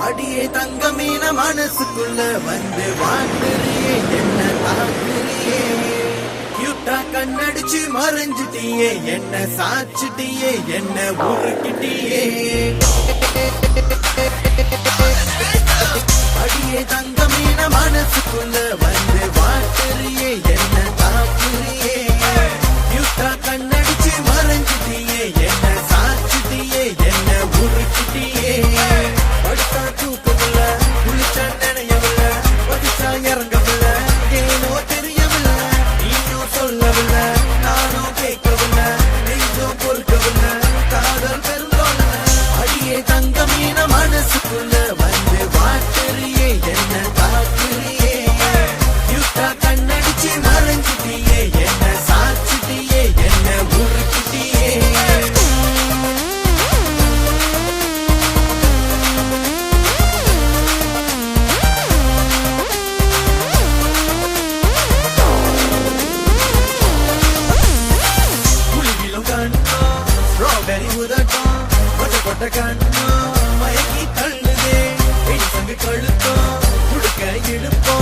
அடியே தங்கமீன மனசுக்குள்ள வந்து வாழ்ந்துறியே என்ன தாக்குறியே கியூட்டா கண்ணடிச்சு மறைஞ்சிட்டியே என்ன சாச்சிட்டியே என்ன உருக்கிட்டியே அடியே தங்கமீன மனசுக்குள்ள வந்து வாழ்ந்துறியே என்ன தாக்குறியே கியூட்டா கண்ணடிச்சு மறைஞ்சிட்டியே என்ன சாச்சிட்டியே என்ன உருக்கிட்டியே படிச்சா தூக்கமில்ல குளிச்சா நினையவில்ல படிச்சா இறங்கவில்ல ஏனோ தெரியவில்ல நீயும் சொல்லவில்ல நானும் கேட்கவில்ல நெஞ்சும் பொறுக்கவில்ல காதல் பெருந்தோல்ல அடியே தங்கமீன மனசுக்குள்ள வந்து வாட்டறியே என்ன தாக்குறியே யூட்டா கண்ணடிச்சு மறைஞ்சிட்டியே என்ன சாச்சிட்டியே என்ன உருக்கிட்டியே கொட்ட கண்ணோ மயக்கி தள்ளுதே சங்கு கழுத்தோ குடுக்க இழுப்போ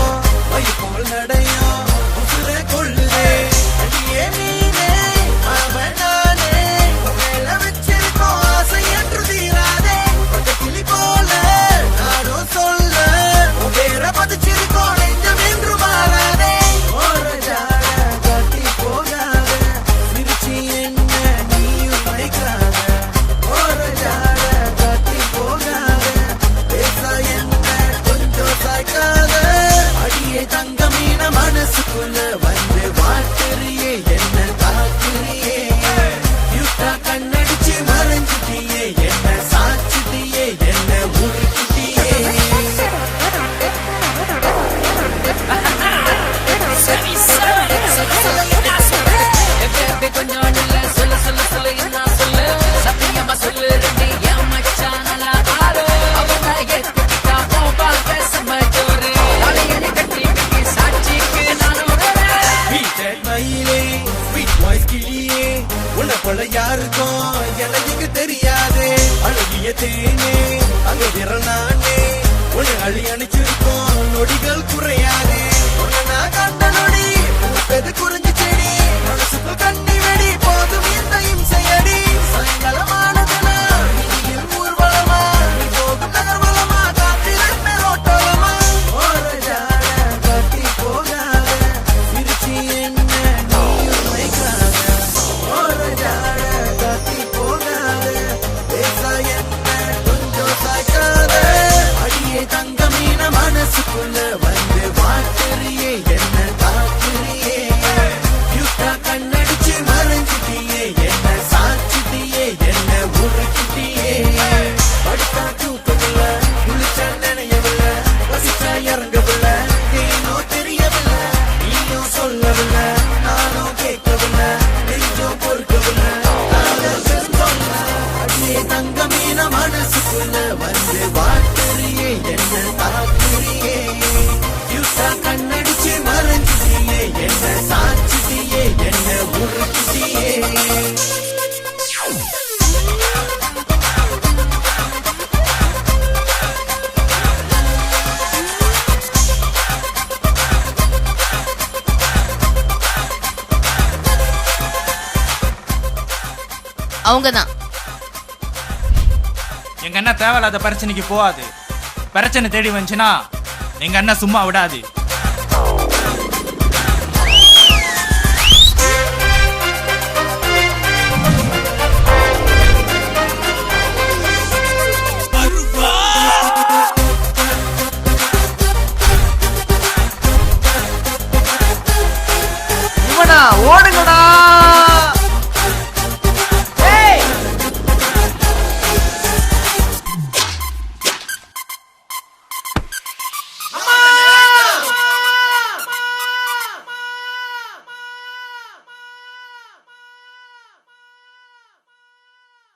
வயி போல் நடையோ உசுர கொள்ளுதே அடியே நீனே அவன் நானே மேல வச்சிருக்கோம் ஆசை என்று தீராதே கிளி போல நானும் சொல்ல வேற பதிச்சிருக்கோம் நெஞ்சம் என்று மாறாதே ஒரு ஜாட கட்டி போகாத சிரிச்சி என்ன நீயும் வைக்காத தங்கமீன மனசுக்குள்ள வந்து வாட்டறியே என்ன தாக்குறியே யூட்டா கண்ணடிச்சு மறைஞ்சிட்டியே என்ன சாச்சிட்டியே என்ன உருக்கிட்டியே கொஞ்சம் சொல்ல சொல்ல சொல்ல என்ன சொல்லு சத்தியமா சொல்லு யாருக்கும் எனக்கு தெரியாதே அழகிய தேனே அங்க விரல் நானே உன்னை அழி அணிச்சிருக்கோம் நொடிகள் குறையாதே உன்னை நான் கண்ட நொடி பெது குறிஞ்சு செடி மனசுக்கு கண்ணி வெடி போதும் இந்த இம்சையடி சாயங்காலமானதுனா ஊர்வலமா நீ போகும் நகர்வலமா காத்திருந்த ரோட்டோலமா ஒரு ஜாட கட்டி போகாத சிரிச்சி என்ன நீயும் வைக்காத ஒரு ஜாட கட்டி போகாத பேசா என்ன கொஞ்சம் சாய்க்காத அடியே தங்கமீன மனசுக்குள்ள வந்து வாட்டறியே என்ன தாக்குறியே யூட்டா கண்ணடிச்சு மறைஞ்சிட்டியே என்ன சாச்சிட்டியே என்ன உருக்கிட்டியே படித்தா தூக்கமில்ல குளிச்சா நினையவில்ல வசிச்சா இறங்கவில்ல ஏனோ தெரியவில்ல நீயும் சொல்லவில்ல நானும் கேட்கவில்ல நெஞ்சும் பொறுக்கவில்ல காதல் பெருந்தோல்ல அடியே தங்கமீன மனசுக்குள்ள வந்து வாட்டறியே என்ன தாக்குறியே யூட்டா கண்ணடிச்சு மறைஞ்சிட்டியே என்ன சாச்சிட்டியே என்ன உருக்கிட்டியே அவங்கதான் எங்க அண்ணன் தேவையில்லாத பிரச்சனைக்கு போகாது. பிரச்சனை தேடி வந்துச்சுன்னா எங்க அண்ணன் சும்மா விடாது.